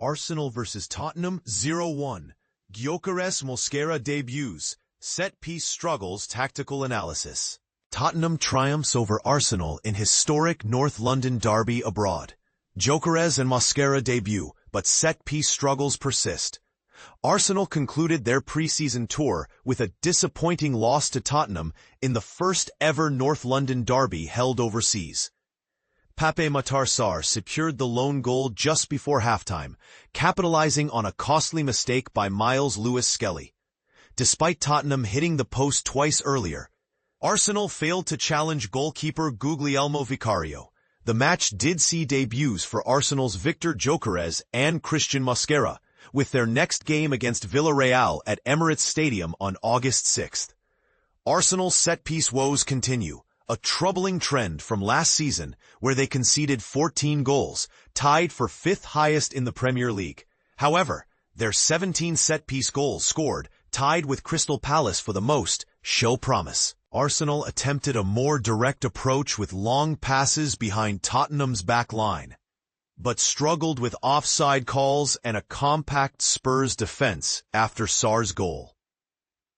Arsenal vs Tottenham 0-1. Gyokeres Mosquera debuts. Set-piece struggles tactical analysis. Tottenham triumphs over Arsenal in historic North London derby abroad. Gyokeres and Mosquera debut, but set-piece struggles persist. Arsenal concluded their pre-season tour with a disappointing loss to Tottenham in the first-ever North London derby held overseas. Pape Matar Sarr secured the lone goal just before halftime, capitalizing on a costly mistake by Miles Lewis-Skelly. Despite Tottenham hitting the post twice earlier, Arsenal failed to challenge goalkeeper Guglielmo Vicario. The match did see debuts for Arsenal's Viktor Gyokeres and Cristhian Mosquera, with their next game against Villarreal at Emirates Stadium on August 6th. Arsenal's set-piece woes continue, a troubling trend from last season where they conceded 14 goals, tied for fifth highest in the Premier League. However, their 17 set-piece goals scored, tied with Crystal Palace for the most, show promise. Arsenal attempted a more direct approach with long passes behind Tottenham's back line, but struggled with offside calls and a compact Spurs defense after Sarr's goal.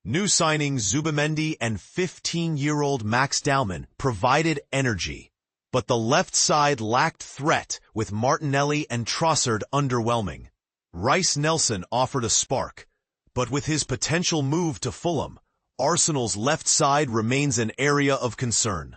New signings Zubimendi and 15-year-old Max Dalman provided energy, but the left side lacked threat with Martinelli and Trossard underwhelming. Reiss Nelson offered a spark, but with his potential move to Fulham, Arsenal's left side remains an area of concern.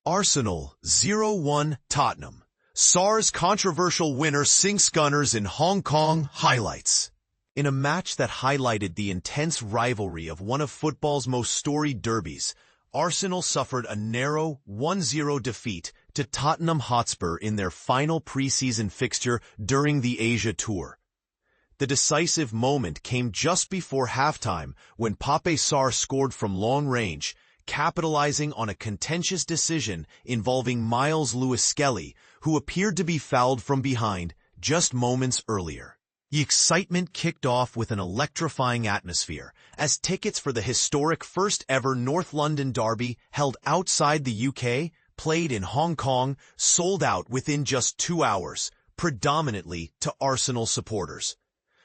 Arsenal 0-1 Tottenham. Sarr's controversial winner sinks Gunners in Hong Kong highlights. In a match that highlighted the intense rivalry of one of football's most storied derbies, Arsenal suffered a narrow 1-0 defeat to Tottenham Hotspur in their final pre-season fixture during the Asia Tour. The decisive moment came just before halftime when Pape Sarr scored from long range, capitalizing on a contentious decision involving Miles Lewis-Skelly, who appeared to be fouled from behind just moments earlier. The excitement kicked off with an electrifying atmosphere, as tickets for the historic first-ever North London derby held outside the UK, played in Hong Kong, sold out within just 2 hours, predominantly to Arsenal supporters.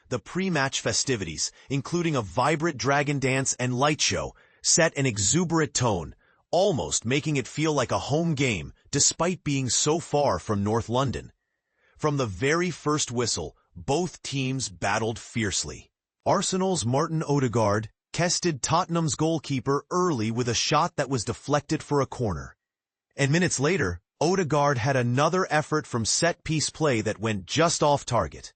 The pre-match festivities, including a vibrant dragon dance and light show, set an exuberant tone, almost making it feel like a home game despite being so far from North London. From the very first whistle, both teams battled fiercely. Arsenal's Martin Odegaard tested Tottenham's goalkeeper early with a shot that was deflected for a corner. And minutes later, Odegaard had another effort from set-piece play that went just off target.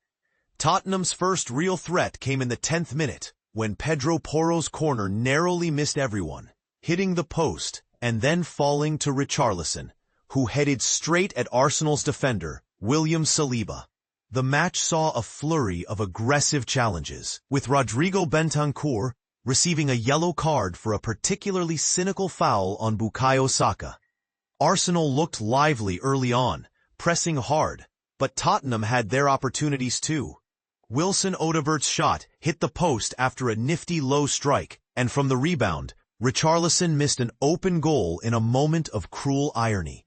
Tottenham's first real threat came in the 10th minute, when Pedro Porro's corner narrowly missed everyone, hitting the post and then falling to Richarlison, who headed straight at Arsenal's defender, William Saliba. The match saw a flurry of aggressive challenges, with Rodrigo Bentancur receiving a yellow card for a particularly cynical foul on Bukayo Saka. Arsenal looked lively early on, pressing hard, but Tottenham had their opportunities too. Wilson Odegaard's shot hit the post after a nifty low strike, and from the rebound, Richarlison missed an open goal in a moment of cruel irony.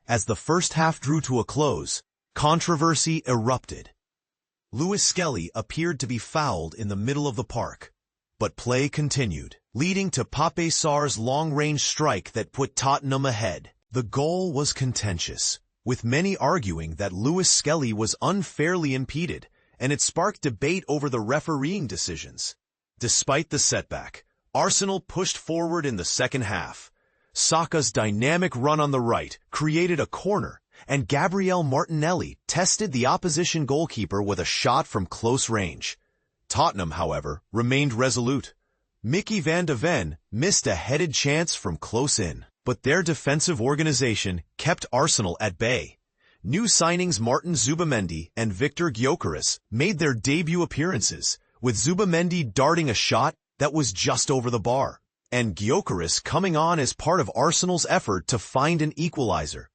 As the first half drew to a close, controversy erupted. Lewis-Skelly appeared to be fouled in the middle of the park, but play continued, leading to Pape Sarr's long-range strike that put Tottenham ahead. The goal was contentious, with many arguing that Lewis-Skelly was unfairly impeded, and it sparked debate over the refereeing decisions. Despite the setback, Arsenal pushed forward in the second half. Saka's dynamic run on the right created a corner, and Gabriel Martinelli tested the opposition goalkeeper with a shot from close range. Tottenham, however, remained resolute. Mickey van de Ven missed a headed chance from close in, but their defensive organization kept Arsenal at bay. New signings Martin Zubimendi and Viktor Gyokeres made their debut appearances, with Zubimendi darting a shot that was just over the bar, and Gyokeres coming on as part of Arsenal's effort to find an equalizer.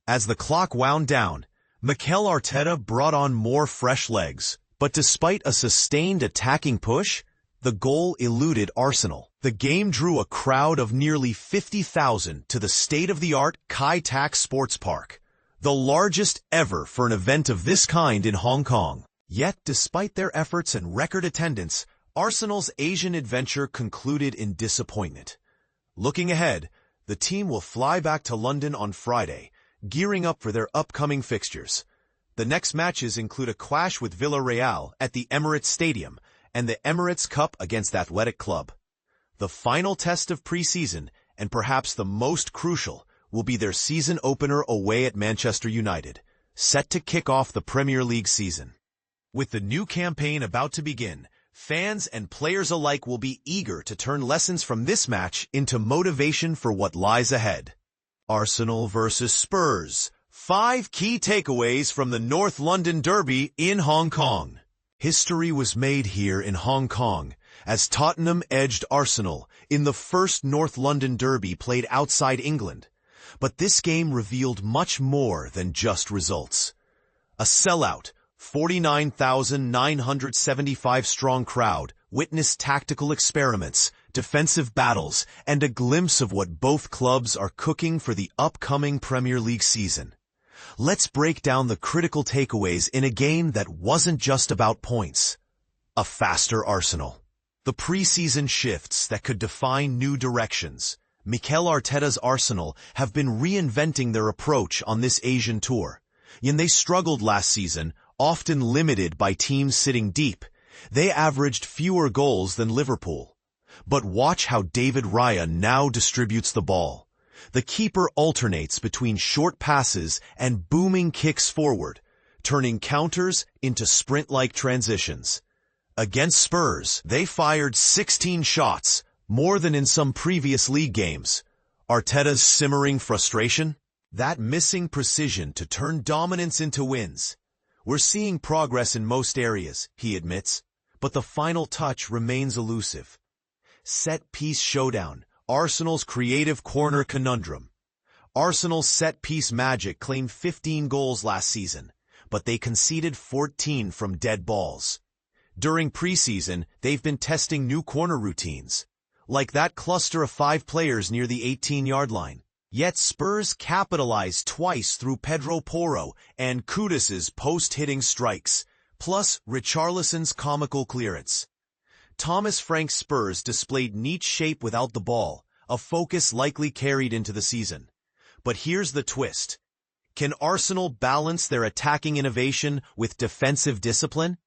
As the clock wound down, Mikel Arteta brought on more fresh legs, but despite a sustained attacking push, the goal eluded Arsenal. The game drew a crowd of nearly 50,000 to the state-of-the-art Kai Tak Sports Park, the largest ever for an event of this kind in Hong Kong. Yet, despite their efforts and record attendance, Arsenal's Asian adventure concluded in disappointment. Looking ahead, the team will fly back to London on Friday, gearing up for their upcoming fixtures. The next matches include a clash with Villarreal at the Emirates Stadium and the Emirates Cup against Athletic Club. The final test of pre-season, and perhaps the most crucial, will be their season opener away at Manchester United, set to kick off the Premier League season. With the new campaign about to begin, fans and players alike will be eager to turn lessons from this match into motivation for what lies ahead. Arsenal versus Spurs. 5 key takeaways from the North London Derby in Hong Kong. History was made here in Hong Kong as Tottenham edged Arsenal in the first North London Derby played outside England. But this game revealed much more than just results. A sellout, 49,975-strong crowd witnessed tactical experiments, defensive battles, and a glimpse of what both clubs are cooking for the upcoming Premier League season. Let's break down the critical takeaways in a game that wasn't just about points. A faster Arsenal. The pre-season shifts that could define new directions. Mikel Arteta's Arsenal have been reinventing their approach on this Asian tour. And they struggled last season, often limited by teams sitting deep. They averaged fewer goals than Liverpool. But watch how David Raya now distributes the ball. The keeper alternates between short passes and booming kicks forward, turning counters into sprint-like transitions. Against Spurs, they fired 16 shots, more than in some previous league games. Arteta's simmering frustration? That missing precision to turn dominance into wins. We're seeing progress in most areas, he admits, but the final touch remains elusive. Set-piece showdown. Arsenal's creative corner conundrum. Arsenal's set-piece magic claimed 15 goals last season, but they conceded 14 from dead balls. During preseason, they've been testing new corner routines, like that cluster of 5 players near the 18-yard line. Yet Spurs capitalized twice through Pedro Porro and Kudus's post-hitting strikes, plus Richarlison's comical clearance. Thomas Frank's Spurs displayed neat shape without the ball, a focus likely carried into the season. But here's the twist. Can Arsenal balance their attacking innovation with defensive discipline?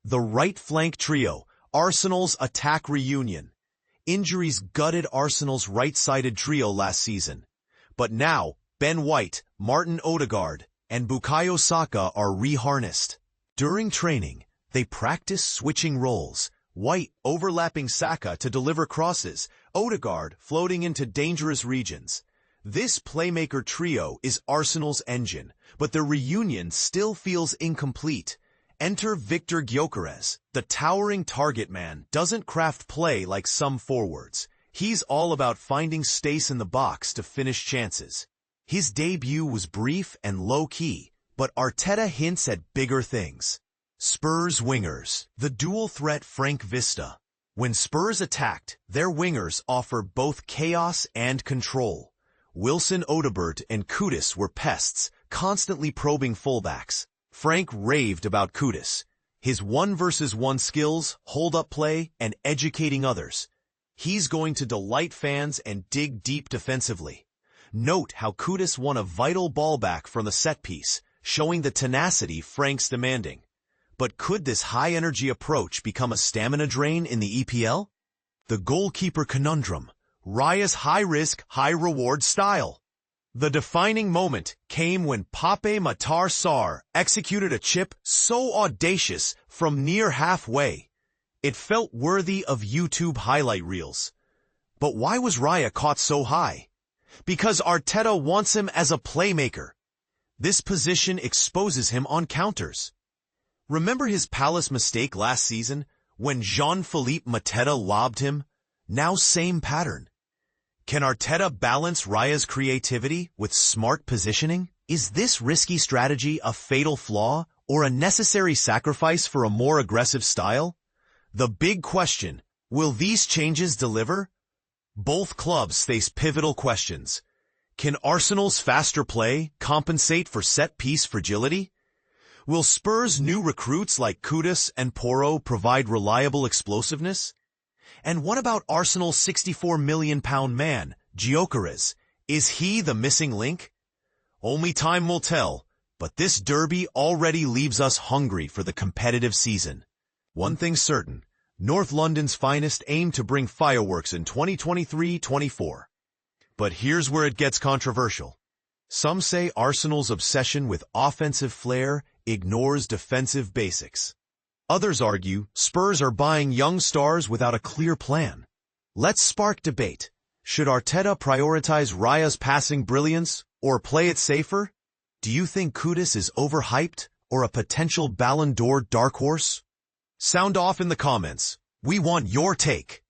The right flank trio, Arsenal's attack reunion. Injuries gutted Arsenal's right-sided trio last season. But now, Ben White, Martin Odegaard, and Bukayo Saka are reharnessed. During training, they practice switching roles. White overlapping Saka to deliver crosses, Odegaard floating into dangerous regions. This playmaker trio is Arsenal's engine, but their reunion still feels incomplete. Enter Viktor Gyokeres. The towering target man doesn't craft play like some forwards. He's all about finding space in the box to finish chances. His debut was brief and low-key, but Arteta hints at bigger things. Spurs wingers. The dual-threat Frank Vista. When Spurs attacked, their wingers offered both chaos and control. Wilson Odobert and Kudus were pests, constantly probing fullbacks. Frank raved about Kudus, his 1-versus-1 skills, hold-up play, and educating others. He's going to delight fans and dig deep defensively. Note how Kudus won a vital ball back from the set-piece, showing the tenacity Frank's demanding. But could this high-energy approach become a stamina drain in the EPL? The goalkeeper conundrum. Raya's high-risk, high-reward style. The defining moment came when Pape Matar Sarr executed a chip so audacious from near halfway. It felt worthy of YouTube highlight reels. But why was Raya caught so high? Because Arteta wants him as a playmaker. This position exposes him on counters. Remember his Palace mistake last season when Jean-Philippe Mateta lobbed him? Now same pattern. Can Arteta balance Raya's creativity with smart positioning? Is this risky strategy a fatal flaw or a necessary sacrifice for a more aggressive style? The big question, will these changes deliver? Both clubs face pivotal questions. Can Arsenal's faster play compensate for set-piece fragility? Will Spurs' new recruits like Kudus and Porro provide reliable explosiveness? And what about Arsenal's £64 million man, Gyokeres? Is he the missing link? Only time will tell, but this derby already leaves us hungry for the competitive season. One thing's certain, North London's finest aim to bring fireworks in 2023-24. But here's where it gets controversial. Some say Arsenal's obsession with offensive flair ignores defensive basics. Others argue Spurs are buying young stars without a clear plan. Let's spark debate. Should Arteta prioritize Raya's passing brilliance or play it safer? Do you think Kudus is overhyped or a potential Ballon d'Or dark horse? Sound off in the comments. We want your take.